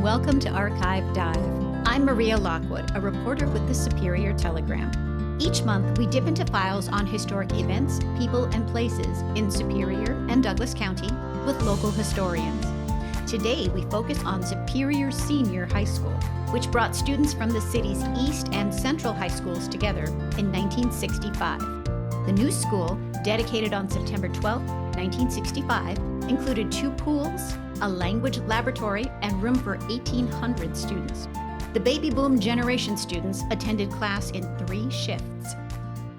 and welcome to Archive Dive. I'm Maria Lockwood, a reporter with the Superior Telegram. Each month, we dip into files on historic events, people, and places in Superior and Douglas County with local historians. Today, we focus on Superior Senior High School, which brought students from the city's East and Central high schools together in 1965. The new school, dedicated on September 12, 1965, included 2 pools, a language laboratory, and room for 1,800 students. The baby boom generation students attended class in 3 shifts.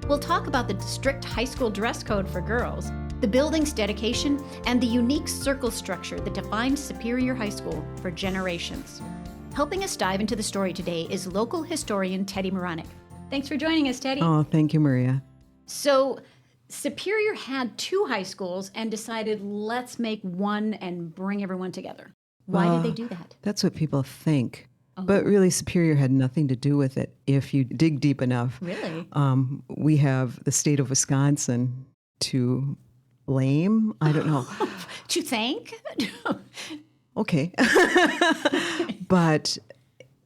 We'll talk about the strict high school dress code for girls, the building's dedication, and the unique circle structure that defined Superior High School for generations. Helping us dive into the story today is local historian Teddy Meronek. Thanks for joining us, Teddy. Oh, thank you, Maria. So, Superior had 2 high schools and decided, let's make one and bring everyone together. Why did they do that? That's what people think. But really, Superior had nothing to do with it if you dig deep enough. Really? We have the state of Wisconsin to blame. I don't know. To thank? Okay. But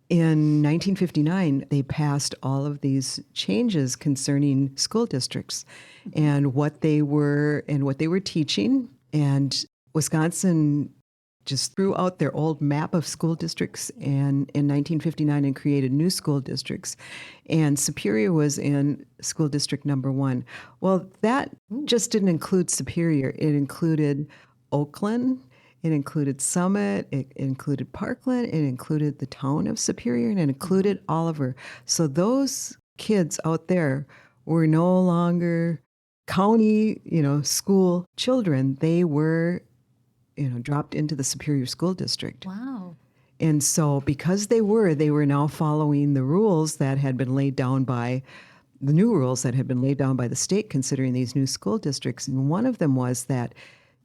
in 1959, they passed all of these changes concerning school districts and what they were teaching. And Wisconsin just threw out their old map of school districts in 1959 and created new school districts. And Superior was in school district number 1. Well, that just didn't include Superior. It included Oakland. It included Summit, it included Parkland, it included the town of Superior, and it included Oliver. So those kids out there were no longer county, school children. They were, dropped into the Superior School District. Wow. And so because they were now following the rules that had been laid down by the new rules that had been laid down by the state considering these new school districts. And one of them was that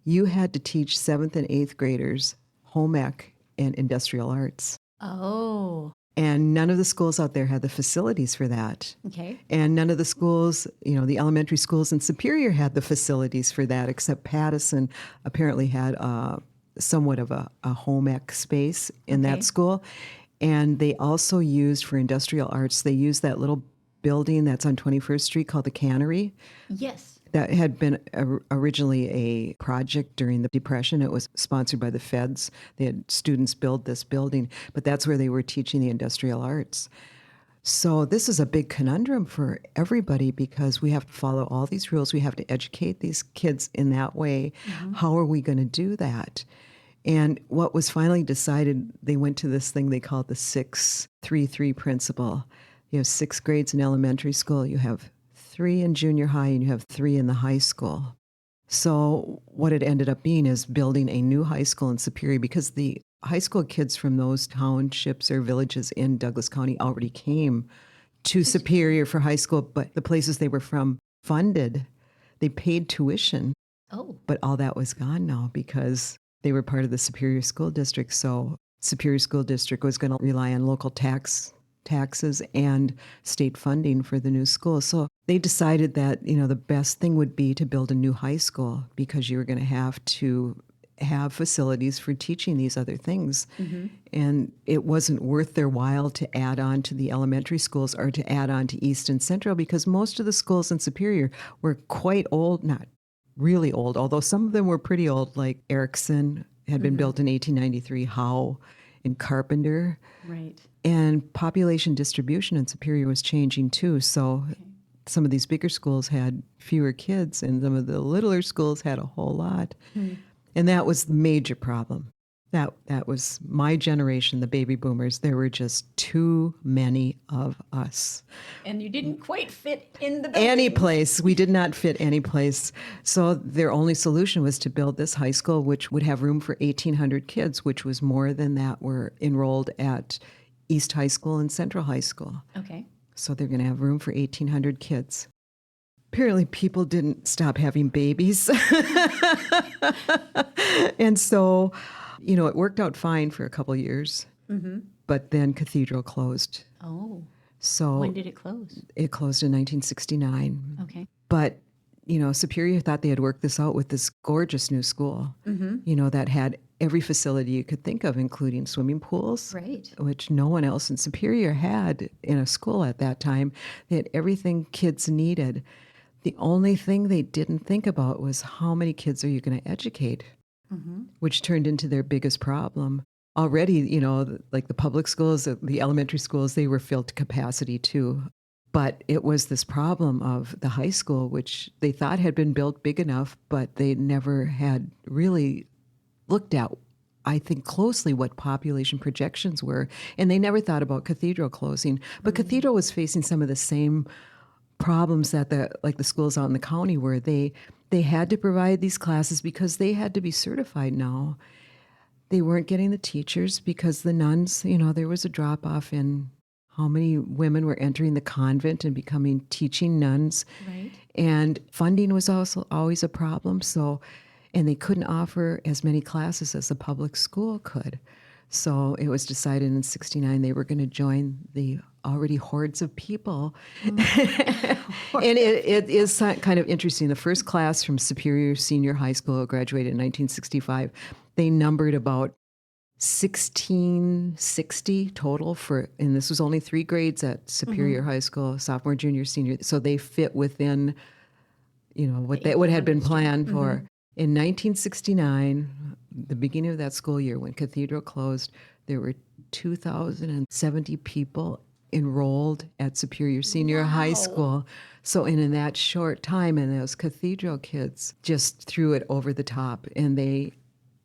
you had to teach 7th and 8th graders home ec and industrial arts. Oh. And none of the schools out there had the facilities for that. Okay. And none of the schools, the elementary schools in Superior had the facilities for that, except Pattison apparently had somewhat of a home ec space in that school. And they also used, for industrial arts, they used that little building that's on 21st Street called the Cannery. Yes. That had been originally a project during the Depression. It was sponsored by the feds. They had students build this building, but that's where they were teaching the industrial arts. So this is a big conundrum for everybody because we have to follow all these rules. We have to educate these kids in that way. Mm-hmm. How are we going to do that? And what was finally decided, they went to this thing they called the 6-3-3 principle. You have 6 grades in elementary school. You have 3 in junior high, and you have 3 in the high school. So what it ended up being is building a new high school in Superior because the high school kids from those townships or villages in Douglas County already came to Superior for high school, but the places they were from funded. They paid tuition. Oh. But all that was gone now because they were part of the Superior School District. So Superior School District was going to rely on local taxes and state funding for the new school. So they decided that, the best thing would be to build a new high school because you were going to have to have facilities for teaching these other things. Mm-hmm. And it wasn't worth their while to add on to the elementary schools or to add on to East and Central because most of the schools in Superior were quite old, not really old, although some of them were pretty old, like Erickson had been built in 1893, Howe and Carpenter. Right. And population distribution in Superior was changing too. So some of these bigger schools had fewer kids and some of the littler schools had a whole lot. Mm. And that was the major problem. That was my generation, the baby boomers. There were just too many of us. And you didn't quite fit in the building. Any place. We did not fit any place. So their only solution was to build this high school, which would have room for 1,800 kids, which was more than that were enrolled at East High School and Central High School. Okay. So they're going to have room for 1,800 kids. Apparently people didn't stop having babies. And so, it worked out fine for a couple of years. Mm-hmm. But then Cathedral closed. Oh. So when did it close? It closed in 1969. Okay. But, Superior thought they had worked this out with this gorgeous new school, that had every facility you could think of, including swimming pools, Right. which no one else in Superior had in a school at that time. They had everything kids needed. The only thing they didn't think about was how many kids are you going to educate, which turned into their biggest problem. Already, like the public schools, the elementary schools, they were filled to capacity too. But it was this problem of the high school, which they thought had been built big enough, but they never had really looked at, I think, closely what population projections were. And they never thought about Cathedral closing. But Cathedral was facing some of the same problems that the schools out in the county were. They had to provide these classes because they had to be certified now. They weren't getting the teachers because the nuns, there was a drop off in how many women were entering the convent and becoming teaching nuns. Right. And funding was also always a problem. And they couldn't offer as many classes as the public school could. So it was decided in '69 they were going to join the already hordes of people. And it is kind of interesting. The first class from Superior Senior High School graduated in 1965. They numbered about 1660 total and this was only 3 grades at Superior High School, sophomore, junior, senior. So they fit within, what had been planned for. In 1969, the beginning of that school year, when Cathedral closed, there were 2,070 people enrolled at Superior Senior High School. So in that short time, and those Cathedral kids just threw it over the top, and they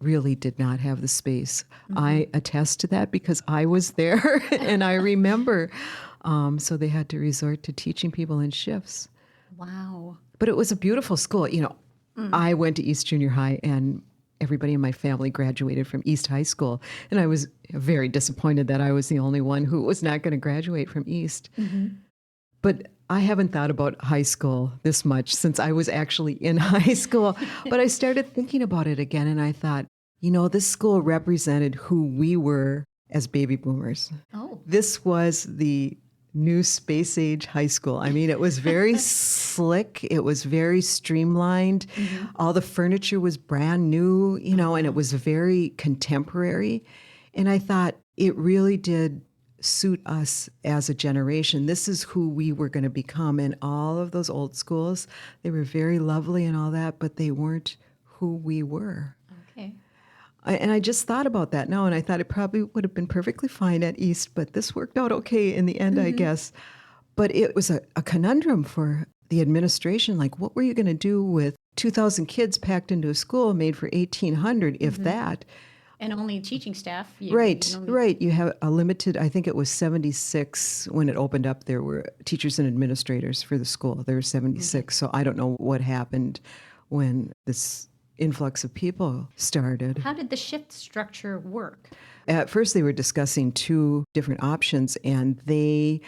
really did not have the space. I attest to that because I was there and I remember. So they had to resort to teaching people in shifts. Wow. But it was a beautiful school. I went to East Junior High, and everybody in my family graduated from East High School. And I was very disappointed that I was the only one who was not going to graduate from East. But I haven't thought about high school this much since I was actually in high school. But I started thinking about it again, and I thought, this school represented who we were as baby boomers. Oh. This was the new space age high school. I mean, it was very slick. It was very streamlined. All the furniture was brand new, and it was very contemporary. And I thought it really did suit us as a generation. This is who we were going to become. And all of those old schools, they were very lovely and all that, but they weren't who we were. Okay. And I just thought about that now, and I thought it probably would have been perfectly fine at East, but this worked out okay in the end, I guess. But it was a conundrum for the administration. Like, what were you going to do with 2,000 kids packed into a school made for 1,800, if that? And only teaching staff. Right. You have a limited, I think it was 76 when it opened up. There were teachers and administrators for the school. There were 76. So I don't know what happened when this influx of people started. How did the shift structure work? At first, they were discussing 2 different options, and they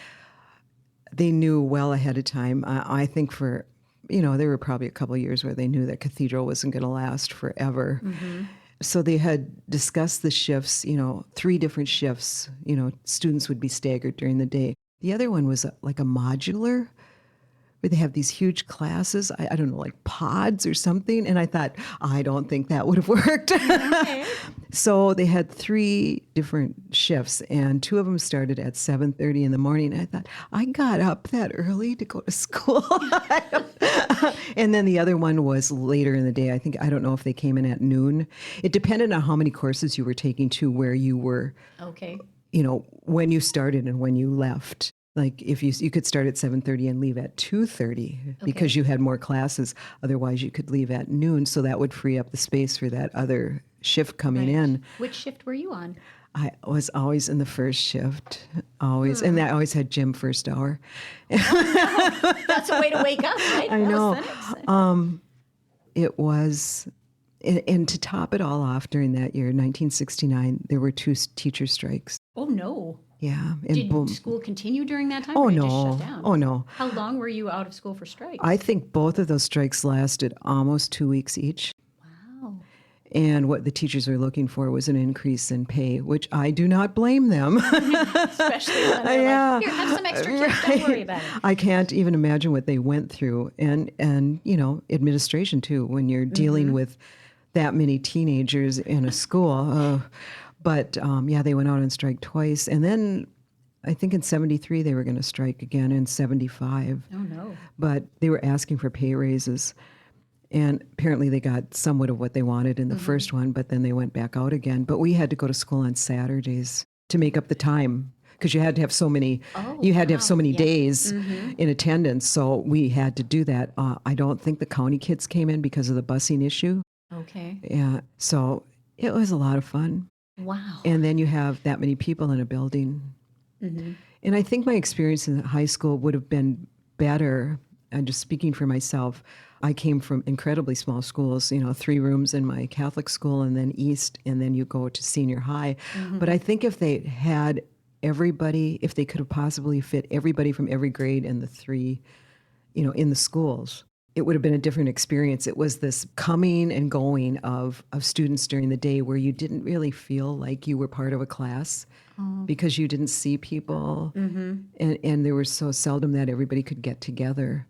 knew well ahead of time. I think there were probably a couple of years where they knew that Cathedral wasn't going to last forever. So they had discussed the shifts, 3 different shifts. Students would be staggered during the day. The other one was like a modular, where they have these huge classes, I don't know, like pods or something. And I thought, I don't think that would have worked. Okay. So they had 3 different shifts, and 2 of them started at 7:30 in the morning. And I thought, I got up that early to go to school. And then the other one was later in the day. I don't know if they came in at noon. It depended on how many courses you were taking to where you were, Okay. when you started and when you left. Like if you could start at 7:30 and leave at 2:30 because you had more classes. Otherwise, you could leave at noon. So that would free up the space for that other shift coming in. Which shift were you on? I was always in the first shift, always. And I always had gym first hour. That's a way to wake up, right? I know. It was, and to top it all off, during that year, 1969, there were 2 teacher strikes. Oh, no. Yeah. And Did school continue during that time? Oh, or did it no. just shut down? Oh, no. How long were you out of school for strikes? I think both of those strikes lasted almost 2 weeks each. Wow. And what the teachers were looking for was an increase in pay, which I do not blame them. Especially when they're like, here, have some extra kids, don't worry about it. I can't even imagine what they went through. And administration, too, when you're dealing with that many teenagers in a school. But yeah, they went out on strike twice. And then I think in 73 they were going to strike again in 75. Oh, no. But they were asking for pay raises. And apparently they got somewhat of what they wanted in the first one, but then they went back out again. But we had to go to school on Saturdays to make up the time because you had to have so many, days in attendance. So we had to do that. I don't think the county kids came in because of the busing issue. Okay. Yeah. So it was a lot of fun. Wow. And then you have that many people in a building. And I think my experience in high school would have been better. I'm just speaking for myself. I came from incredibly small schools, 3 rooms in my Catholic school and then East, and then you go to senior high. But I think if they had everybody, if they could have possibly fit everybody from every grade in the 3, in the schools, it would have been a different experience. It was this coming and going of students during the day where you didn't really feel like you were part of a class because you didn't see people. And there was so seldom that everybody could get together.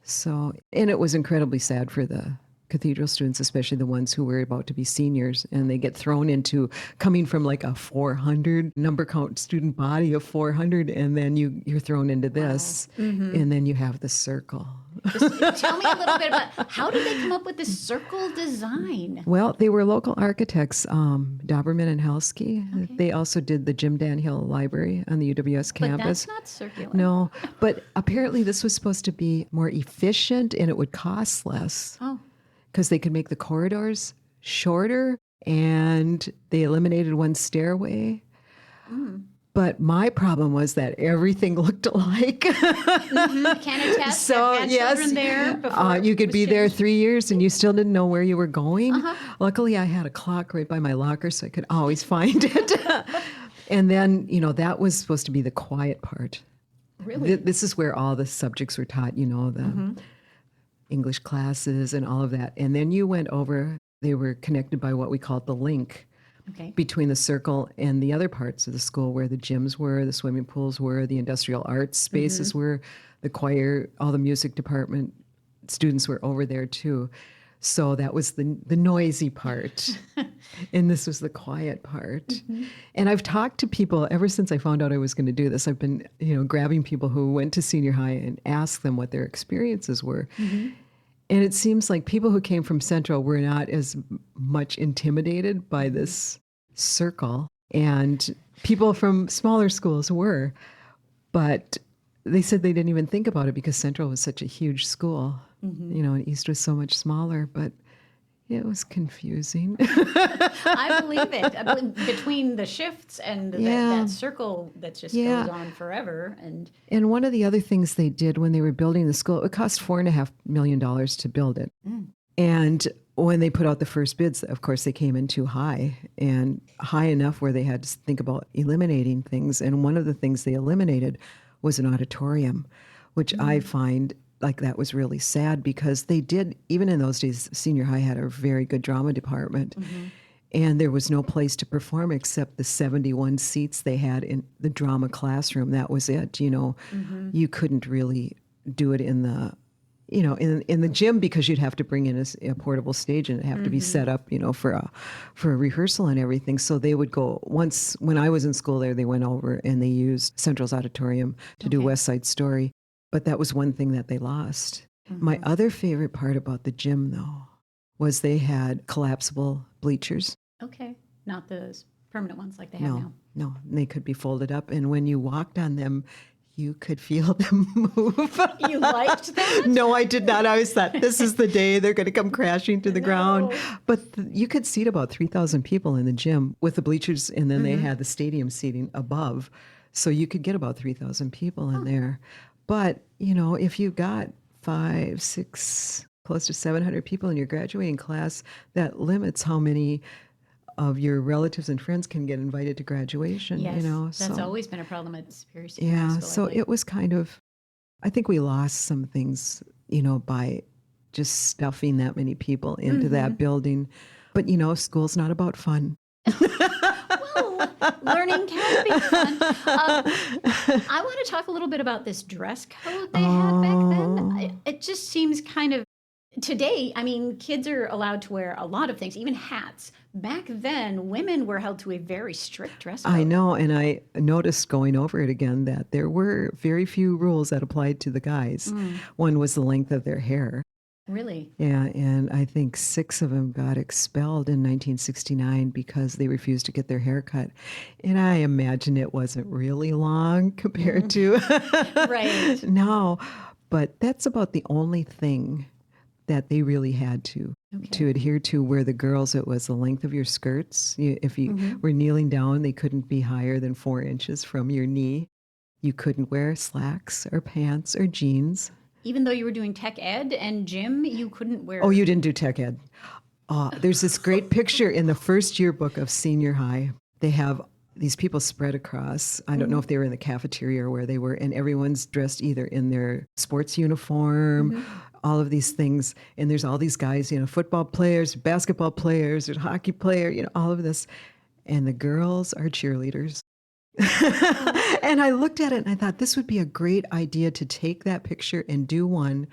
So, and it was incredibly sad for the cathedral students, especially the ones who were about to be seniors, and they get thrown into coming from like a 400 number count student body of 400, and then you're thrown into this, and then you have the circle. Tell me a little bit about how did they come up with this circle design? Well, they were local architects, Doberman and Helsky. Okay. They also did the Jim Dan Hill Library on the UWS campus. But that's not circular. No, but apparently this was supposed to be more efficient and it would cost less. Oh. Because they could make the corridors shorter and they eliminated one stairway. But my problem was that everything looked alike. Can attest. So, had yes, children there before you could be there 3 years and you still didn't know where you were going. Luckily, I had a clock right by my locker so I could always find it. And then, that was supposed to be the quiet part. Really? This is where all the subjects were taught, the English classes and all of that. And then you went over, they were connected by what we called the link between the circle and the other parts of the school where the gyms were, the swimming pools were, the industrial arts spaces were, the choir, all the music department students were over there too. So that was the noisy part. And this was the quiet part. And I've talked to people ever since I found out I was going to do this. I've been, grabbing people who went to senior high and asked them what their experiences were. And it seems like people who came from Central were not as much intimidated by this circle. And people from smaller schools were. But they said they didn't even think about it because Central was such a huge school. And East was so much smaller. But it was confusing. I believe it. I believe between the shifts and that circle that just goes on forever. And one of the other things they did when they were building the school, it cost $4.5 million to build it. And when they put out the first bids, of course, they came in too high and high enough where they had to think about eliminating things. And one of the things they eliminated was an auditorium, which I find like that was really sad because they did, even in those days, senior high had a very good drama department. And there was no place to perform except the 71 seats they had in the drama classroom. That was it. You couldn't really do it in the, in the gym because you'd have to bring in a portable stage and it'd have to be set up, for a rehearsal and everything. So they would go, once when I was in school there, they went over and they used Central's auditorium to do West Side Story. But that was one thing that they lost. My other favorite part about the gym, though, was they had collapsible bleachers. Okay. Not the permanent ones like they have now. No. They could be folded up. And when you walked on them, you could feel them move. You liked that? No, I did not. I always thought, this is the day they're going to come crashing to the ground. But you could seat about 3,000 people in the gym with the bleachers, and then they had the stadium seating above. So you could get about 3,000 people in there. But, if you got 5, 6, close to 700 people in your graduating class, that limits how many of your relatives and friends can get invited to graduation. Yes, that's always been a problem at Superior Senior High School. So it was kind of, I think we lost some things, by just stuffing that many people into that building. But, school's not about fun. Learning can be fun. I want to talk a little bit about this dress code they had back then. It just seems kind of Today, I mean, kids are allowed to wear a lot of things, even hats. Back then, women were held to a very strict dress code. I know, and I noticed going over it again that there were very few rules that applied to the guys. One was the length of their hair. Really? Yeah, and I think 6 of them got expelled in 1969 because they refused to get their hair cut. And I imagine it wasn't really long compared to Right. now. But that's about the only thing that they really had to adhere to, where the girls, it was the length of your skirts. If you were kneeling down, they couldn't be higher than 4 inches from your knee. You couldn't wear slacks or pants or jeans. Even though you were doing tech ed and gym, you couldn't wear... Oh, you didn't do tech ed. There's this great picture in the first yearbook of senior high. They have these people spread across. I don't know if they were in the cafeteria or where they were, and everyone's dressed either in their sports uniform, all of these things. And there's all these guys, football players, basketball players, there's hockey player, all of this. And the girls are cheerleaders. And I looked at it and I thought this would be a great idea to take that picture and do one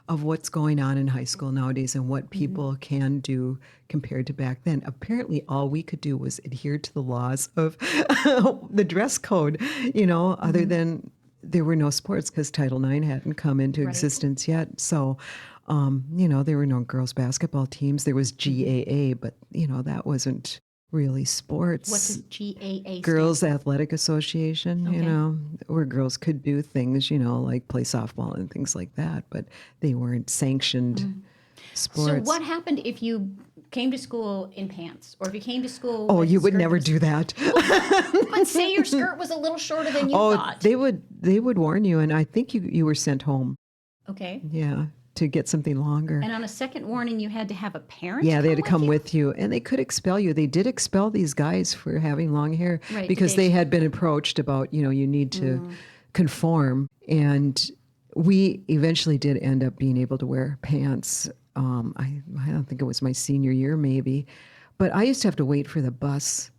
of what's going on in high school nowadays and what people can do compared to back then. Apparently, all we could do was adhere to the laws of the dress code, other than there were no sports because Title IX hadn't come into existence yet. So, there were no girls' basketball teams. There was GAA, but, that wasn't really sports. What does GAA Girls Athletic Association, where girls could do things, like play softball and things like that, but they weren't sanctioned sports. So what happened if you came to school in pants, or if you came to school Oh, with you would skirt never and- do that. But say your skirt was a little shorter than you thought. They would warn you, and I think you were sent home. Okay. Yeah, to get something longer. And on a second warning, you had to have a parent. Yeah, they had to come you? with you, and they could expel you. They did expel these guys for having long hair Right, because they had been approached about, you need to conform. And we eventually did end up being able to wear pants. I don't think it was my senior year, maybe, but I used to have to wait for the bus.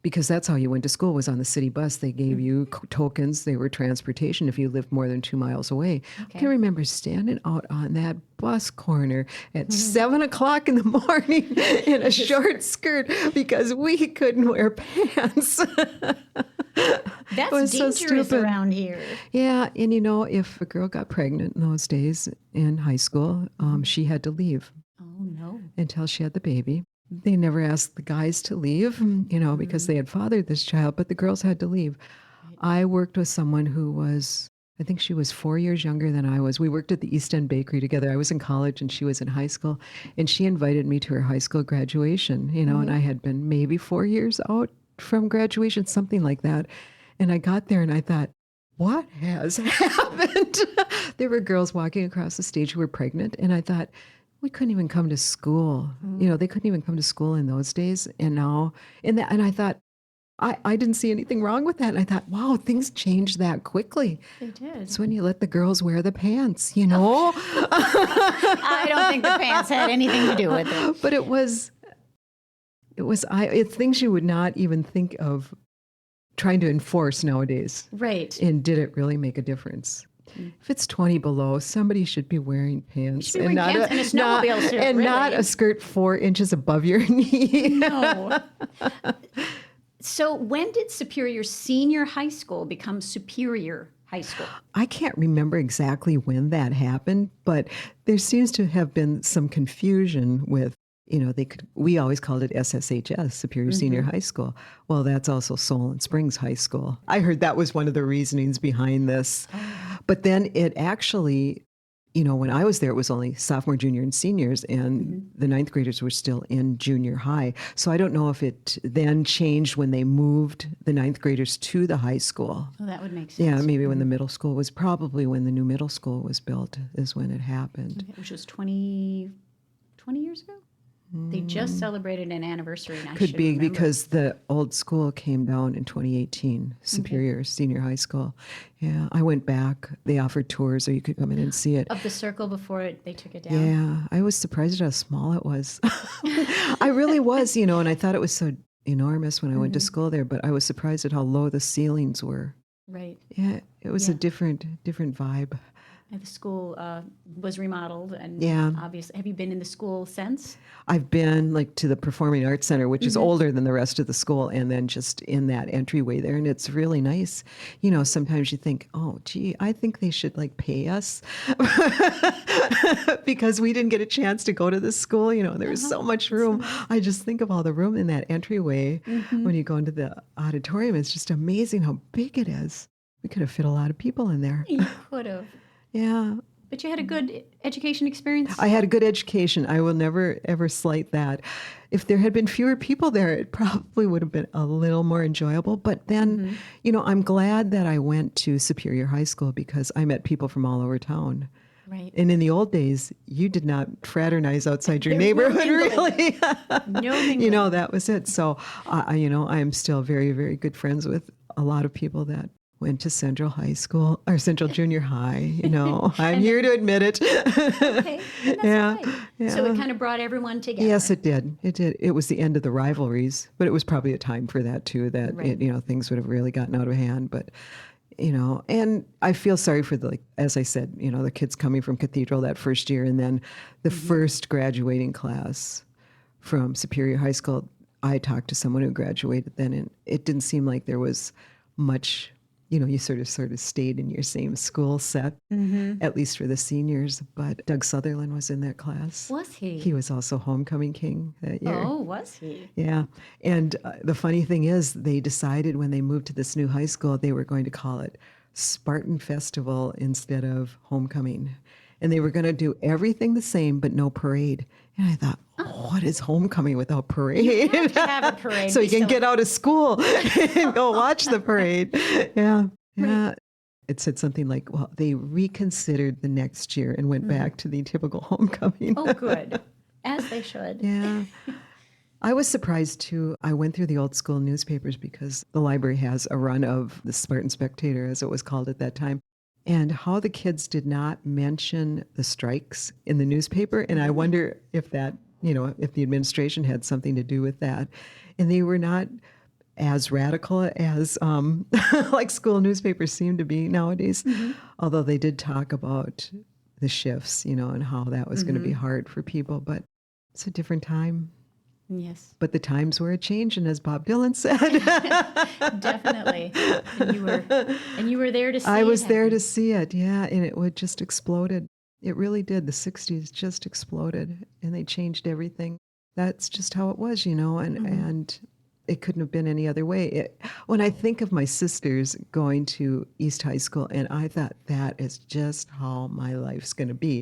Because that's how you went to school, was on the city bus. They gave you tokens. They were transportation if you lived more than 2 miles away. I can remember standing out on that bus corner at 7 o'clock in the morning in a short skirt because we couldn't wear pants. That's dangerous around here. Yeah, and if a girl got pregnant in those days in high school, she had to leave. Oh, no. Until she had the baby. They never asked the guys to leave, because they had fathered this child, but the girls had to leave. I worked with someone who was, I think she was 4 years younger than I was. We worked at the East End Bakery together. I was in college and she was in high school, and she invited me to her high school graduation, and I had been maybe 4 years out from graduation, something like that. And I got there and I thought, what has happened? There were girls walking across the stage who were pregnant, and I thought, we couldn't even come to school. They couldn't even come to school in those days. And now, and I thought, I didn't see anything wrong with that. And I thought, wow, things changed that quickly. They did. It's when you let the girls wear the pants, I don't think the pants had anything to do with it. But it's things you would not even think of trying to enforce nowadays. Right. And did it really make a difference? If it's 20 below, somebody should be wearing pants, and not a snowmobile suit, and really. not a skirt 4 inches above your knee. No. So when did Superior Senior High School become Superior High School? I can't remember exactly when that happened, but there seems to have been some confusion with, we always called it SSHS, Superior Senior High School. Well, that's also Solon Springs High School. I heard that was one of the reasonings behind this. But then it actually, when I was there, it was only sophomore, junior, and seniors, and the ninth graders were still in junior high. So I don't know if it then changed when they moved the ninth graders to the high school. Oh, that would make sense. Yeah, maybe when the middle school was, probably when the new middle school was built is when it happened. Which was 20 years ago? They just celebrated an anniversary. And I Could should be remember. because the old school came down in 2018, Superior Senior High School. Yeah, I went back. They offered tours, or you could come in and see it. Of the circle before they took it down. Yeah, I was surprised at how small it was. I really was, and I thought it was so enormous when I went to school there, but I was surprised at how low the ceilings were. Right. Yeah, it was a different vibe. The school was remodeled, and Yeah. obviously, have you been in the school since? I've been like to the Performing Arts Center, which is older than the rest of the school, and then just in that entryway there, and it's really nice. You know, sometimes you think, oh, gee, I think they should like pay us because we didn't get a chance to go to this school. You know, there was so much room. I just think of all the room in that entryway when you go into the auditorium. It's just amazing how big it is. We could have fit a lot of people in there. You could have. Yeah. But you had a good education experience? I had a good education. I will never, ever slight that. If there had been fewer people there, it probably would have been a little more enjoyable. But then, you know, I'm glad that I went to Superior High School because I met people from all over town. Right. And in the old days, you did not fraternize outside your There was no neighborhood, mingling. really. No mingling. You know, that was it. So, you know, I'm still very, very good friends with a lot of people that went to Central High School or Central Junior High. You know, I'm here to admit it. Okay, and that's Yeah, right. yeah. So it kind of brought everyone together. Yes, it did. It did. It was the end of the rivalries, but it was probably a time for that too. That Right. you know, things would have really gotten out of hand. But you know, and I feel sorry for the, like, as I said, you know, the kids coming from Cathedral that first year, and then the first graduating class from Superior High School. I talked to someone who graduated then, and it didn't seem like there was much. You know, you sort of stayed in your same school set, at least for the seniors. But Doug Sutherland was in that class. Was he? He was also homecoming king that year. Oh, was he? Yeah. And the funny thing is, they decided when they moved to this new high school, they were going to call it Spartan Festival instead of homecoming. And they were going to do everything the same, but no parade. And I thought, what is homecoming without parade? You have to have a parade. So We you can still- get out of school and go watch the parade. Yeah. Yeah. It said something like, well, they reconsidered the next year and went back to the typical homecoming. Oh, good. As they should. Yeah. I was surprised too. I went through the old school newspapers because the library has a run of the Spartan Spectator, as it was called at that time, and how the kids did not mention the strikes in the newspaper. And I wonder if that, you know, if the administration had something to do with that. And they were not as radical as like school newspapers seem to be nowadays, although they did talk about the shifts, you know, and how that was going to be hard for people. But it's a different time. Yes, But the times were a-changing, as Bob Dylan said. definitely. And you were there to see I was it there happen. to see it, yeah, and it would just exploded. It really did. The 60s just exploded, and they changed everything. That's just how it was, you know, and it couldn't have been any other way. When I think of my sisters going to East High School, and I thought, that is just how my life's going to be.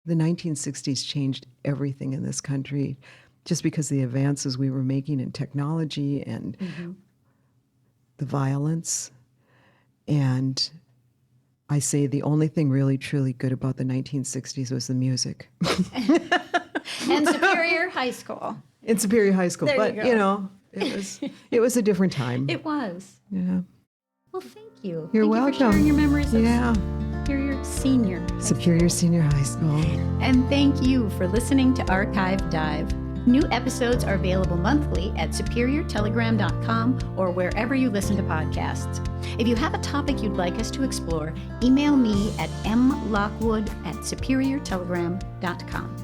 The 1960s changed everything in this country, just because of the advances we were making in technology and the violence. And I say the only thing really, truly good about the 1960s was the music. And Superior High School. In Superior High School. There you But, go. you know, it was a different time. It was. Yeah. Well, thank you. You're thank welcome. you for sharing your memories of Yeah. Superior Senior. Superior Senior High School. And thank you for listening to Archive Dive. New episodes are available monthly at superiortelegram.com or wherever you listen to podcasts. If you have a topic you'd like us to explore, email me at mlockwood@superiortelegram.com.